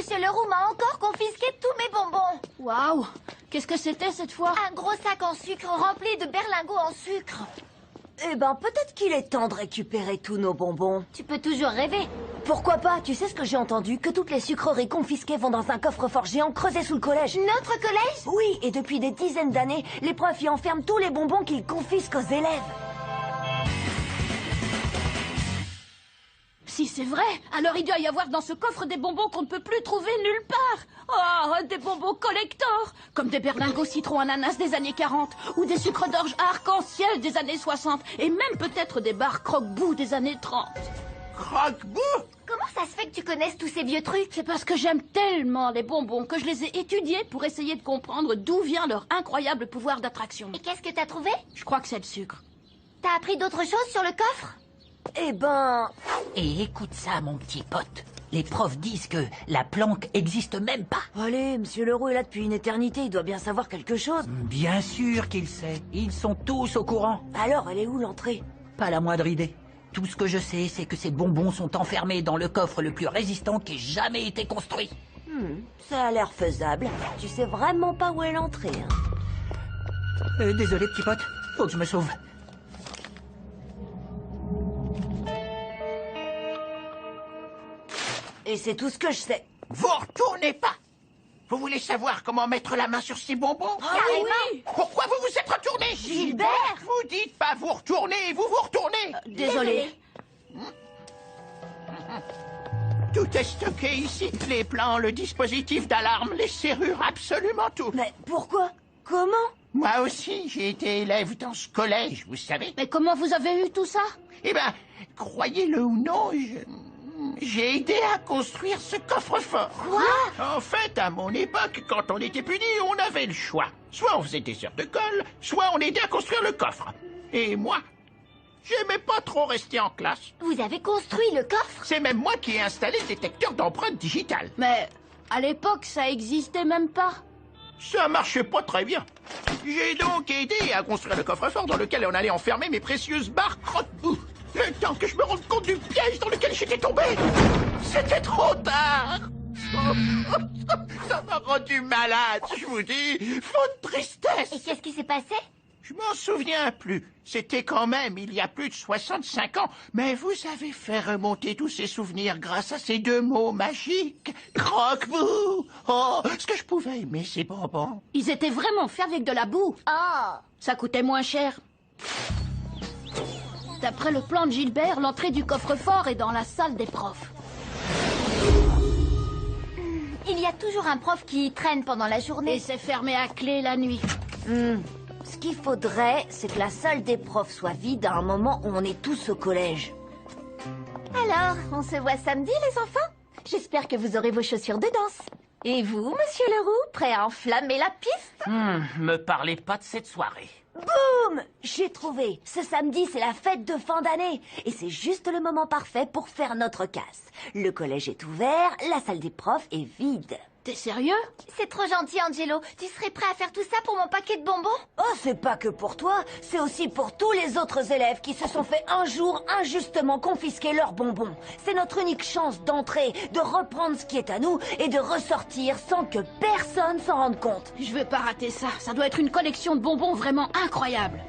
Monsieur Leroux m'a encore confisqué tous mes bonbons. Waouh! Qu'est-ce que c'était cette fois? Un gros sac en sucre rempli de berlingots en sucre. Eh ben, peut-être qu'il est temps de récupérer tous nos bonbons. Tu peux toujours rêver. Pourquoi pas? Tu sais ce que j'ai entendu? Que toutes les sucreries confisquées vont dans un coffre-fort géant creusé sous le collège. Notre collège? Oui, et depuis des dizaines d'années, les profs y enferment tous les bonbons qu'ils confisquent aux élèves. Si c'est vrai, alors il doit y avoir dans ce coffre des bonbons qu'on ne peut plus trouver nulle part. Oh, des bonbons collector, comme des berlingots citron ananas des années 40, ou des sucres d'orge arc-en-ciel des années 60, et même peut-être des barres croque-boue des années 30. Croque-boue? Comment ça se fait que tu connaisses tous ces vieux trucs? C'est parce que j'aime tellement les bonbons que je les ai étudiés pour essayer de comprendre d'où vient leur incroyable pouvoir d'attraction. Et qu'est-ce que t'as trouvé? Je crois que c'est le sucre. T'as appris d'autres choses sur le coffre? Eh ben... Et écoute ça, mon petit pote. Les profs disent que la planque existe même pas. Allez, Monsieur Leroux est là depuis une éternité, il doit bien savoir quelque chose. Bien sûr qu'il sait. Ils sont tous au courant. Alors, elle est où l'entrée? Pas la moindre idée. Tout ce que je sais, c'est que ces bonbons sont enfermés dans le coffre le plus résistant qui ait jamais été construit. Ça a l'air faisable. Tu sais vraiment pas où est l'entrée, hein. Désolé, petit pote. Faut que je me sauve. Et c'est tout ce que je sais. Vous retournez pas. Vous voulez savoir comment mettre la main sur ces bonbons? Oui. Pourquoi vous vous êtes retourné? Gilbert! Vous dites pas vous retournez, vous vous retournez. Désolé. Tout est stocké ici. Les plans, le dispositif d'alarme, les serrures, absolument tout. Mais pourquoi? Comment? Moi aussi, j'ai été élève dans ce collège, vous savez. Mais comment vous avez eu tout ça? Eh ben, croyez-le ou non, j'ai aidé à construire ce coffre-fort. Quoi? En fait, à mon époque, quand on était puni, on avait le choix. Soit on faisait des heures de colle, soit on aidait à construire le coffre. Et moi, j'aimais pas trop rester en classe. Vous avez construit le coffre? C'est même moi qui ai installé le détecteur d'empreintes digitales. Mais à l'époque, ça existait même pas. Ça marchait pas très bien. J'ai donc aidé à construire le coffre-fort dans lequel on allait enfermer mes précieuses barres croque-boue. Le temps que je me rende compte du piège dans lequel j'étais tombé, c'était trop tard. Ça m'a rendu malade, je vous dis. Faute de tristesse. Et qu'est-ce qui s'est passé? Je m'en souviens plus. C'était quand même il y a plus de 65 ans. Mais vous avez fait remonter tous ces souvenirs grâce à ces deux mots magiques. Croque-boue. Oh, ce que je pouvais aimer ces bonbons. Ils étaient vraiment faits avec de la boue. Oh! Ça coûtait moins cher. D'après le plan de Gilbert, l'entrée du coffre-fort est dans la salle des profs. Il y a toujours un prof qui traîne pendant la Et journée. c'est fermé à clé la nuit. Ce qu'il faudrait, c'est que la salle des profs soit vide à un moment où on est tous au collège. Alors, on se voit samedi, les enfants? J'espère que vous aurez vos chaussures de danse. Et vous, Monsieur Leroux, prêt à enflammer la piste? Me parlez pas de cette soirée. Boum! J'ai trouvé. Ce samedi, c'est la fête de fin d'année. Et c'est juste le moment parfait pour faire notre casse. Le collège est ouvert, la salle des profs est vide. T'es sérieux? C'est trop gentil, Angelo. Tu serais prêt à faire tout ça pour mon paquet de bonbons? Oh, c'est pas que pour toi, c'est aussi pour tous les autres élèves qui se sont fait un jour injustement confisquer leurs bonbons. C'est notre unique chance d'entrer, de reprendre ce qui est à nous et de ressortir sans que personne s'en rende compte. Je veux pas rater ça. Ça doit être une collection de bonbons vraiment incroyable.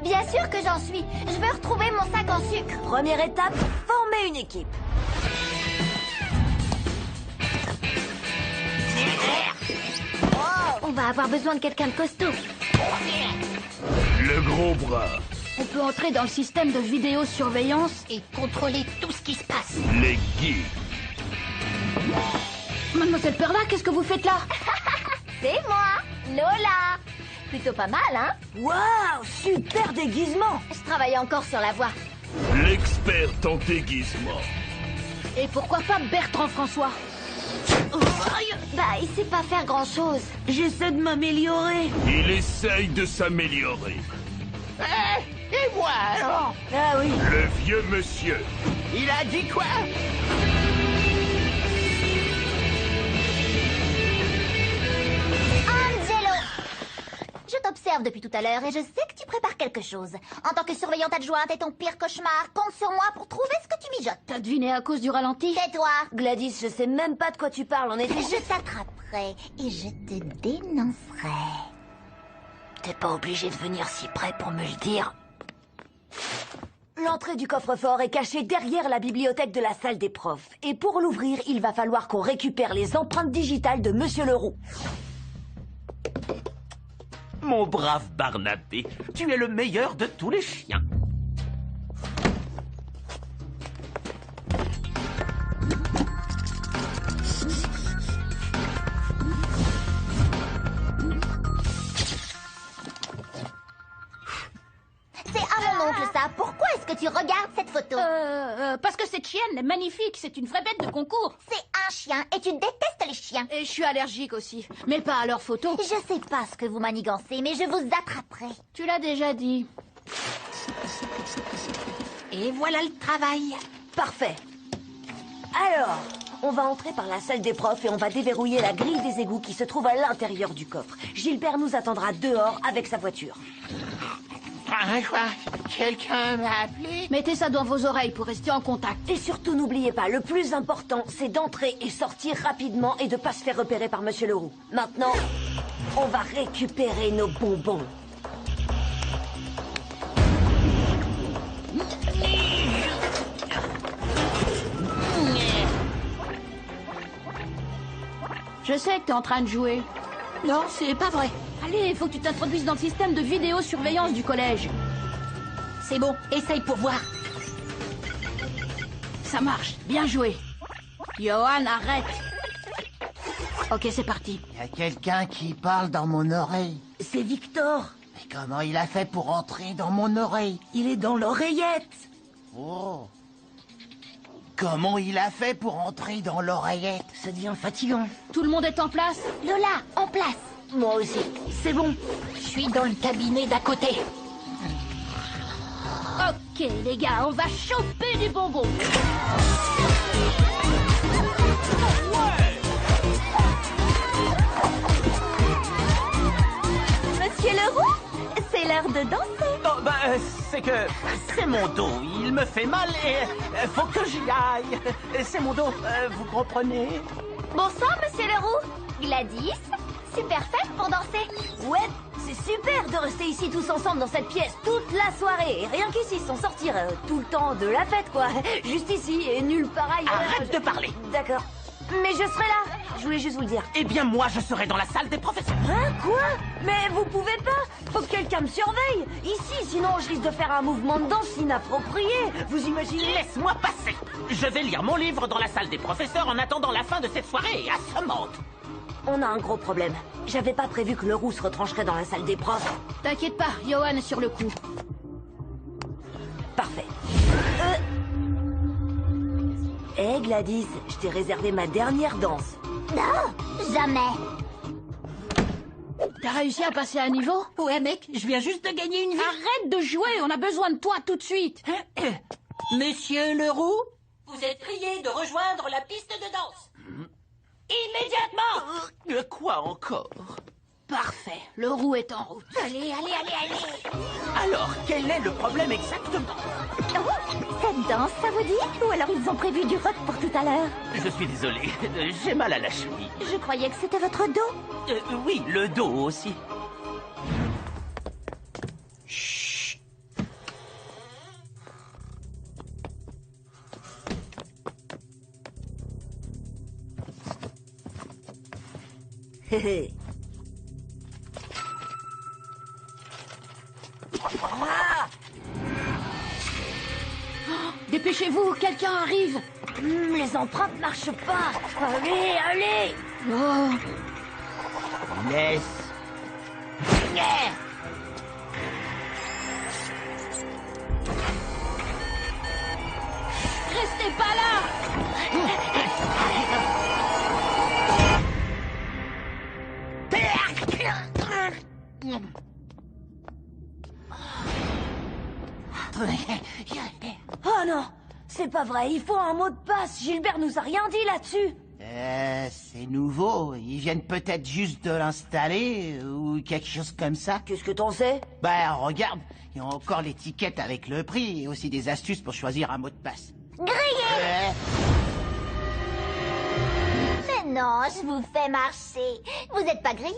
Bien sûr que j'en suis. Je veux retrouver mon sac en sucre. Première étape, former une équipe. On va avoir besoin de quelqu'un de costaud. Le gros bras, On peut entrer dans le système de vidéosurveillance et... Et contrôler tout ce qui se passe. les geeks, Mademoiselle Perla, qu'est-ce que vous faites là? C'est moi, Lola. Plutôt pas mal, hein? Waouh, super déguisement. Je travaille encore sur la voix. l'expert en déguisement. Et pourquoi pas Bertrand François? Bah, il sait pas faire grand-chose. J'essaie de m'améliorer. Il essaye de s'améliorer. Et moi alors? Ah oui. Le vieux monsieur, Il a dit quoi? Angelo! Je t'observe t'observe depuis tout à l'heure et je sais que tu prépares quelque chose. En tant que surveillante adjointe et ton pire cauchemar, compte sur moi pour trouver ce que tu mijotes. T'as deviné à cause du ralenti? Tais-toi. Gladys, je sais même pas de quoi tu parles, en effet. Je t'attraperai et je te dénoncerai. T'es pas obligé de venir si près pour me le dire. L'entrée du coffre-fort est cachée derrière la bibliothèque de la salle des profs. Et pour l'ouvrir, il va falloir qu'on récupère les empreintes digitales de Monsieur Leroux. Mon brave Barnabé, tu es le meilleur de tous les chiens. C'est à mon oncle ça. Pourquoi est-ce que tu regardes cette photo? Parce que cette chienne est magnifique, c'est une vraie bête de concours. C'est un chien et tu détestes les chiens. Et je suis allergique aussi, mais pas à leurs photos. Je sais pas ce que vous manigancez, mais je vous attraperai. Tu l'as déjà dit. Et voilà le travail. Parfait. Alors, on va entrer par la salle des profs et on va déverrouiller la grille des égouts qui se trouve à l'intérieur du coffre. Gilbert nous attendra dehors avec sa voiture. Quelqu'un m'a appelé? Mettez ça dans vos oreilles pour rester en contact. Et surtout, n'oubliez pas, le plus important, c'est d'entrer et sortir rapidement et de pas se faire repérer par Monsieur Leroux. Maintenant, on va récupérer nos bonbons. Je sais que t'es en train de jouer. Non, c'est pas vrai. Allez, faut que tu t'introduises dans le système de vidéosurveillance du collège. C'est bon, essaye pour voir. Ça marche, bien joué. Johan, arrête. Ok, c'est parti. Il y a quelqu'un qui parle dans mon oreille. C'est Victor. Mais comment il a fait pour entrer dans mon oreille? Il est dans l'oreillette. Oh. Comment il a fait pour entrer dans l'oreillette? Ça devient fatigant. Tout le monde est en place? Lola, en place. Moi aussi. C'est bon. Je suis dans le cabinet d'à côté. Ok, les gars, on va choper des bonbons. Monsieur Leroux, c'est l'heure de danser. Oh, c'est que c'est mon dos. Il me fait mal et faut que j'y aille. C'est mon dos, vous comprenez? Bonsoir, Monsieur Leroux. Gladys, super fête pour danser. Ouais, c'est super de rester ici tous ensemble dans cette pièce toute la soirée. Et rien qu'ici, sans sortir tout le temps de la fête, quoi. Juste ici et nulle part ailleurs. Arrête de parler. D'accord. Mais je serai là. Je voulais juste vous le dire. Eh bien, moi, je serai dans la salle des professeurs. Hein, quoi? Mais vous pouvez pas. Faut que quelqu'un me surveille. Ici, sinon je risque de faire un mouvement de danse inapproprié. Vous imaginez? Laisse-moi passer. Je vais lire mon livre dans la salle des professeurs en attendant la fin de cette soirée assommante. On a un gros problème. J'avais pas prévu que Leroux se retrancherait dans la salle des profs. T'inquiète pas, Johan est sur le coup. Parfait. Hé Gladys, je t'ai réservé ma dernière danse. Non, jamais. T'as réussi à passer un niveau? Ouais, mec, je viens juste de gagner une vie. Arrête de jouer, on a besoin de toi tout de suite. Monsieur Leroux, vous êtes prié de rejoindre la piste de danse. Immédiatement. Quoi encore? Parfait, le roux est en route. Allez, allez, allez, allez. Alors, quel est le problème exactement? Oh, cette danse, ça vous dit? Ou alors ils ont prévu du rock pour tout à l'heure? Je suis désolé, j'ai mal à la cheville. Je croyais que c'était votre dos. Oui, le dos aussi. Hé hé. Ah! Dépêchez-vous, quelqu'un arrive. Les empreintes marchent pas. Allez, allez. Oh, Laisse. restez pas là. Oh non, c'est pas vrai, il faut un mot de passe. Gilbert nous a rien dit là-dessus. C'est nouveau. Ils viennent peut-être juste de l'installer ou quelque chose comme ça. Qu'est-ce que t'en sais? Bah, regarde, il y a encore l'étiquette avec le prix et aussi des astuces pour choisir un mot de passe. Grillé! Mais non, je vous fais marcher. Vous n'êtes pas grillé.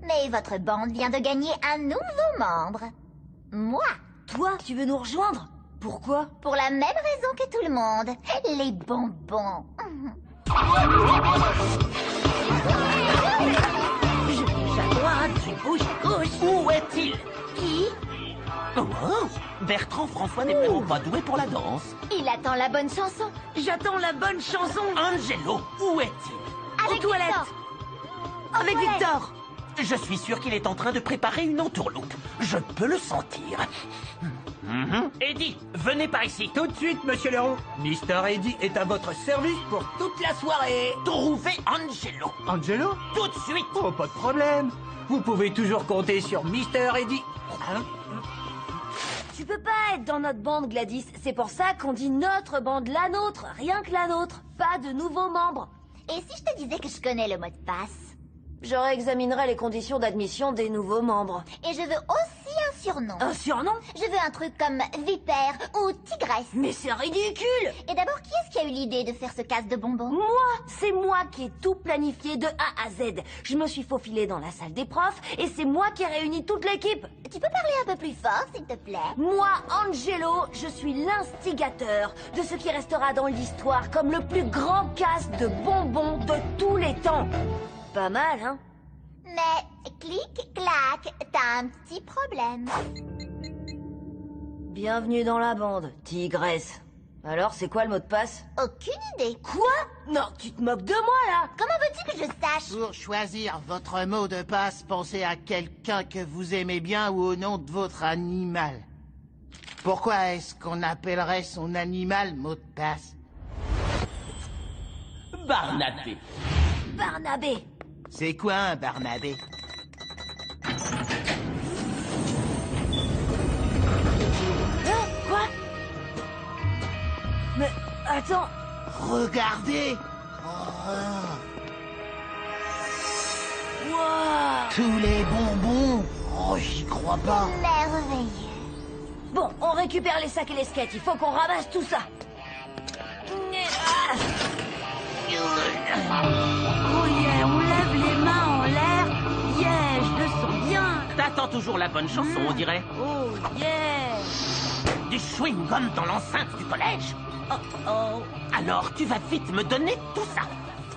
Mais votre bande vient de gagner un nouveau membre. Moi. Toi, tu veux nous rejoindre? Pourquoi? Pour la même raison que tout le monde. Les bonbons. À droite, tu bouges à gauche. Où est-il? Qui? Oh, Bertrand François n'est vraiment pas doué pour la danse. Il attend la bonne chanson. J'attends la bonne chanson. Angelo, où est-il? Avec toilettes. Victor. Avec toilettes. Victor. Je suis sûr qu'il est en train de préparer une entourloupe. Je peux le sentir. Eddie, venez par ici. Tout de suite, monsieur Leroux. Mister Eddie est à votre service pour toute la soirée. Trouvez Angelo. Angelo? Tout de suite. Oh, pas de problème. Vous pouvez toujours compter sur Mister Eddie. Hein? Tu peux pas être dans notre bande, Gladys. C'est pour ça qu'on dit notre bande, la nôtre. Rien que la nôtre. Pas de nouveaux membres. Et si je te disais que je connais le mot de passe? Je réexaminerai les conditions d'admission des nouveaux membres. Et je veux aussi un surnom. Un surnom? Je veux un truc comme Vipère ou Tigresse. Mais c'est ridicule! Et d'abord, qui est-ce qui a eu l'idée de faire ce casse de bonbons? Moi! C'est moi qui ai tout planifié de A à Z. Je me suis faufilée dans la salle des profs et c'est moi qui ai réuni toute l'équipe. Tu peux parler un peu plus fort, s'il te plaît? Moi, Angelo, je suis l'instigateur de ce qui restera dans l'histoire comme le plus grand casse de bonbons de tous les temps. Pas mal, hein? Mais, clic, clac, t'as un petit problème. Bienvenue dans la bande, tigresse. Alors, c'est quoi le mot de passe? Aucune idée. Quoi? Non, tu te moques de moi, là? Comment veux-tu que je sache? Pour choisir votre mot de passe, pensez à quelqu'un que vous aimez bien ou au nom de votre animal. Pourquoi est-ce qu'on appellerait son animal mot de passe? Barnabé. Barnabé. C'est quoi un Barnabé? Hein? Quoi? Mais, attends. Regardez! Wow. Tous les bonbons! Oh, j'y crois pas! Merveilleux. Bon, on récupère les sacs et les skates. Il faut qu'on ramasse tout ça. Ah. Oh yeah, on lève les mains en l'air. Yeah, je le sens bien. T'attends toujours la bonne chanson, on dirait. Oh yeah. Du chewing-gum dans l'enceinte du collège? Oh oh. Alors tu vas vite me donner tout ça.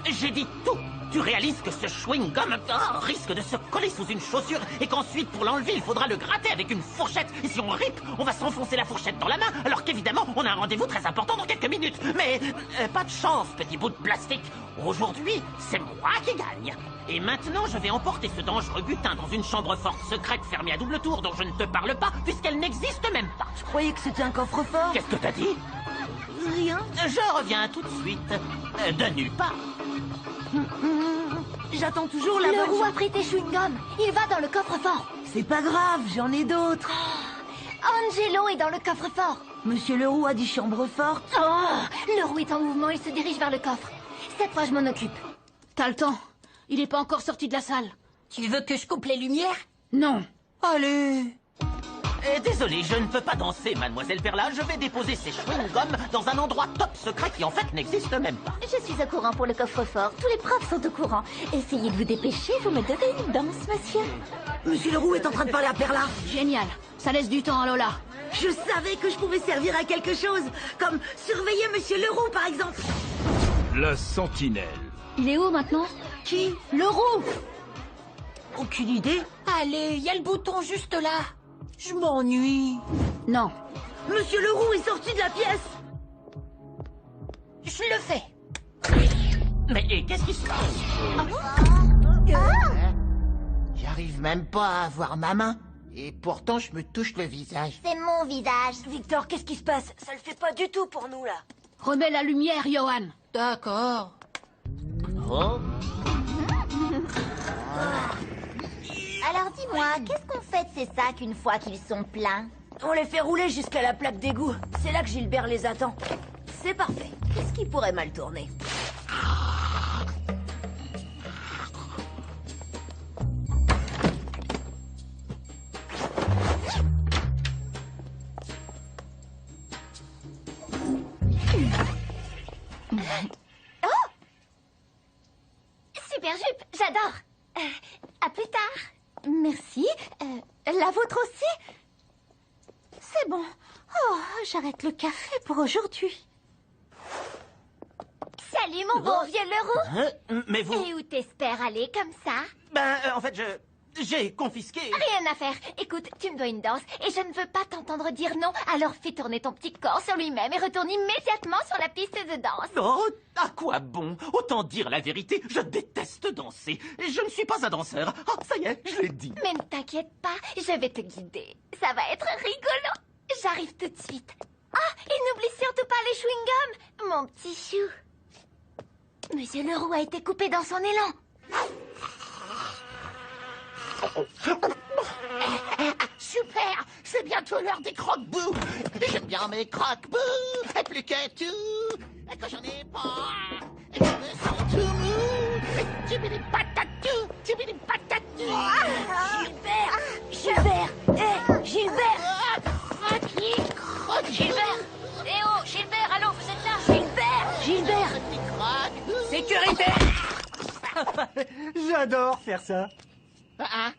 J'ai dit tout. Tu réalises que ce chewing-gum risque de se coller sous une chaussure et qu'ensuite, pour l'enlever, il faudra le gratter avec une fourchette. Et si on ripe, on va s'enfoncer la fourchette dans la main, alors qu'évidemment, on a un rendez-vous très important dans quelques minutes. Mais pas de chance, petit bout de plastique. Aujourd'hui, c'est moi qui gagne. Et maintenant, je vais emporter ce dangereux butin dans une chambre forte secrète fermée à double tour dont je ne te parle pas, puisqu'elle n'existe même pas. Je croyais que c'était un coffre-fort. Qu'est-ce que t'as dit? Rien. Je reviens tout de suite. De nulle part. J'attends toujours la Le bonne roux a chance. pris tes chewing-gums. Il va dans le coffre-fort. C'est pas grave, j'en ai d'autres. Angelo est dans le coffre-fort. Monsieur Leroux a dit chambre forte. Oh, le roux est en mouvement, il se dirige vers le coffre. Cette fois, je m'en occupe. T'as le temps. Il n'est pas encore sorti de la salle. Tu veux que je coupe les lumières? Non. Allez! Désolé, je ne peux pas danser, mademoiselle Perla. Je vais déposer ces chewing-gums dans un endroit top secret qui en fait n'existe même pas. Je suis au courant pour le coffre-fort. Tous les profs sont au courant. Essayez de vous dépêcher, vous me donnez une danse, monsieur. Monsieur Leroux est en train de parler à Perla. Génial. Ça laisse du temps à Lola. Je savais que je pouvais servir à quelque chose. Comme surveiller Monsieur Leroux, par exemple. La sentinelle. Il est où maintenant? Qui? Le roux. Aucune idée. Allez, il y a le bouton juste là. Je m'ennuie. Non. Monsieur Leroux est sorti de la pièce. Je le fais. Mais qu'est-ce qui se passe? J'arrive même pas à voir ma main. Et pourtant, je me touche le visage. C'est mon visage. Victor, qu'est-ce qui se passe? Ça le fait pas du tout pour nous, là. Remets la lumière, Johan. D'accord. Oh. Alors dis-moi, qu'est-ce qu'on fait de ces sacs une fois qu'ils sont pleins? On les fait rouler jusqu'à la plaque d'égout. C'est là que Gilbert les attend. C'est parfait. Qu'est-ce qui pourrait mal tourner? super jupe, j'adore. À plus tard. Merci. La vôtre aussi? C'est bon. Oh, j'arrête le café pour aujourd'hui. Salut, mon bon vieux Leroux. Mais vous... Et où t'espères aller comme ça? en fait, j'ai confisqué... Rien à faire. Écoute, tu me dois une danse et je ne veux pas t'entendre dire non. Alors fais tourner ton petit corps sur lui-même et retourne immédiatement sur la piste de danse. Oh, à quoi bon? Autant dire la vérité, je déteste danser. Je ne suis pas un danseur. Ah, ça y est, je l'ai dit. Mais ne t'inquiète pas, je vais te guider. Ça va être rigolo. J'arrive tout de suite. Ah, et n'oublie surtout pas les chewing-gums, mon petit chou. Monsieur Leroux a été coupé dans son élan. Super! C'est bientôt l'heure des croque-bouts! J'aime bien mes croque-bouts! Et plus que tout! Et quand j'en ai pas! Et je me sens tout mou! Tibili patatou! Tibili patatou! Gilbert! Hé, Gilbert! Croquis! Croquis! Gilbert! Eh oh, Gilbert, allô, vous êtes là? Gilbert! Croque! Sécurité! J'adore faire ça.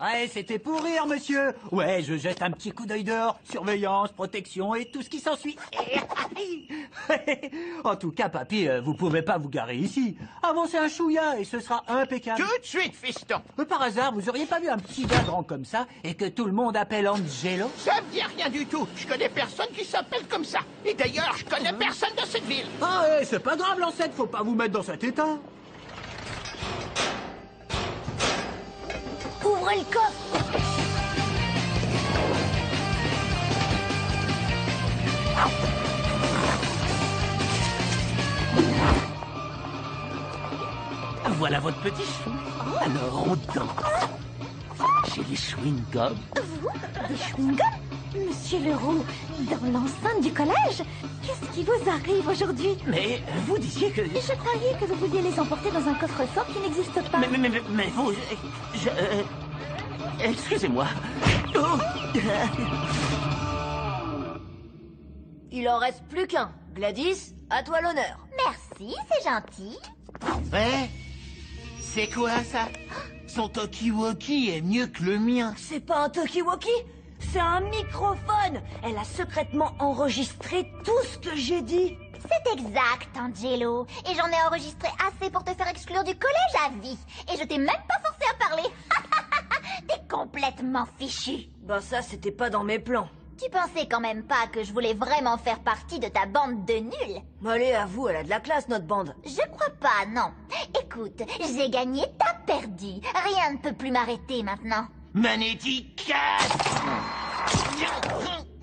Ouais, c'était pour rire, monsieur. Ouais, je jette un petit coup d'œil dehors. Surveillance, protection et tout ce qui s'ensuit. En tout cas, papy, vous pouvez pas vous garer ici. Avancez un chouïa et ce sera impeccable. Tout de suite, fiston! Par hasard, vous auriez pas vu un petit gars grand comme ça et que tout le monde appelle Angelo? Ça me dit rien du tout! Je connais personne qui s'appelle comme ça! Et d'ailleurs, je connais personne de cette ville! Ah ouais, c'est pas grave, l'ancêtre, faut pas vous mettre dans cet état. Ouvrez le coffre! Voilà votre petit chou. Alors, on danse. J'ai les chewing-gums. Des chewing-gums? Monsieur Leroux, dans l'enceinte du collège? Qu'est-ce qui vous arrive aujourd'hui? Mais vous disiez que... Je croyais que vous vouliez les emporter dans un coffre-fort qui n'existe pas. Mais vous... excusez-moi. Oh. Il en reste plus qu'un. Gladys, à toi l'honneur. Merci, c'est gentil. Ouais? C'est quoi ça? Son talkie-walkie est mieux que le mien. C'est pas un talkie-walkie, c'est un microphone. Elle a secrètement enregistré tout ce que j'ai dit. C'est exact, Angelo. Et j'en ai enregistré assez pour te faire exclure du collège à vie. Et je t'ai même pas forcé à parler. T'es complètement fichu. Bah ça, c'était pas dans mes plans. Tu pensais quand même pas que je voulais vraiment faire partie de ta bande de nuls? Allez, à vous, elle a de la classe, notre bande. Je crois pas, non. Écoute, j'ai gagné, t'as perdu. Rien ne peut plus m'arrêter maintenant. Magnétique!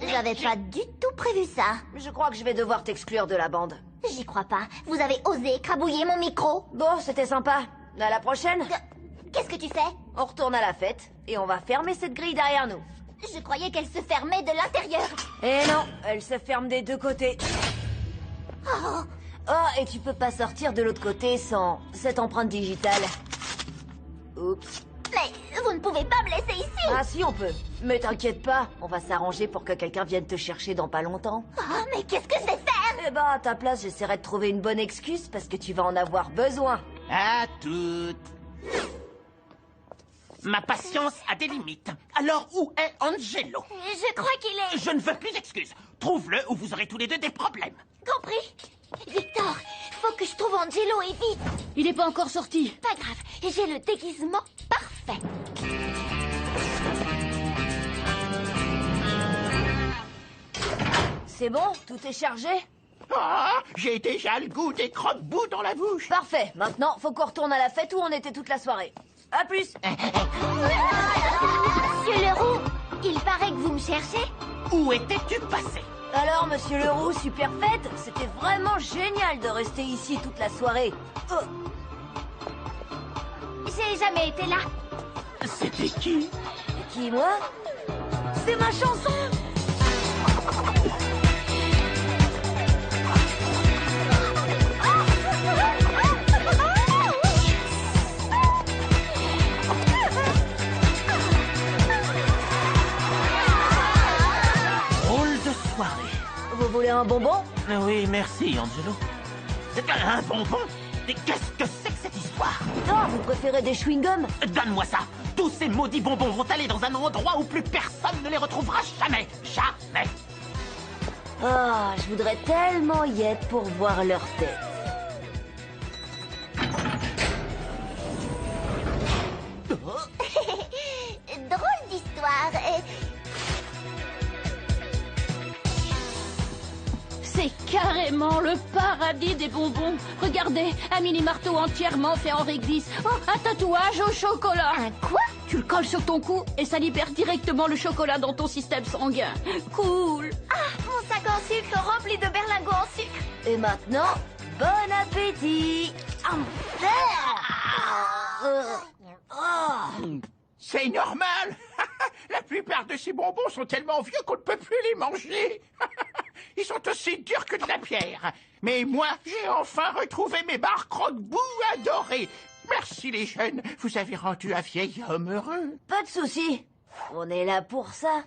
J'avais pas du tout prévu ça. Je crois que je vais devoir t'exclure de la bande. J'y crois pas. Vous avez osé écrabouiller mon micro. Bon, c'était sympa. À la prochaine. Qu'est-ce que tu fais? On retourne à la fête et on va fermer cette grille derrière nous. Je croyais qu'elle se fermait de l'intérieur. Eh non, elle se ferme des deux côtés. Oh, Oh, et tu peux pas sortir de l'autre côté sans cette empreinte digitale. Oups. mais vous ne pouvez pas me laisser ici. Ah si, on peut. Mais t'inquiète pas, on va s'arranger pour que quelqu'un vienne te chercher dans pas longtemps. Oh, mais qu'est-ce que je vais faire? Eh ben, à ta place, j'essaierai de trouver une bonne excuse parce que tu vas en avoir besoin. À toutes! Ma patience a des limites. Alors, où est Angelo? Je crois qu'il est... Je ne veux plus d'excuses. Trouve-le ou vous aurez tous les deux des problèmes. Compris. Victor, faut que je trouve Angelo et vite. Il n'est pas encore sorti. Pas grave, j'ai le déguisement parfait. C'est bon? Tout est chargé? Ah, j'ai déjà le goût des croque-bouts dans la bouche. Parfait. Maintenant, faut qu'on retourne à la fête où on était toute la soirée. À plus. Monsieur Leroux, il paraît que vous me cherchez. Où étais-tu passé? Alors, monsieur Leroux, super fête. C'était vraiment génial de rester ici toute la soirée. Oh, J'ai jamais été là. C'était qui? qui, moi? C'est ma chanson. Drôle de soirée. Vous voulez un bonbon? Oui, merci, Angelo. C'est un bonbon? Et qu'est-ce que c'est que cette histoire? Oh, vous préférez des chewing-gums? Donne-moi ça. Tous ces maudits bonbons vont aller dans un endroit où plus personne ne les retrouvera jamais. Jamais. Oh, je voudrais tellement y être pour voir leur tête. Drôle d'histoire. C'est carrément le paradis des bonbons. Regardez, un mini-marteau entièrement fait en réglisse. Oh, un tatouage au chocolat. Un quoi? Tu le colles sur ton cou et ça libère directement le chocolat dans ton système sanguin. Cool. Ah, mon sac en sucre rempli de berlingots en sucre. Et maintenant, bon appétit. C'est normal. La plupart de ces bonbons sont tellement vieux qu'on ne peut plus les manger. Ils sont aussi durs que de la pierre. Mais moi, j'ai enfin retrouvé mes barres croque-boue adorées. Merci les jeunes, vous avez rendu un vieil homme heureux. Pas de souci. On est là pour ça.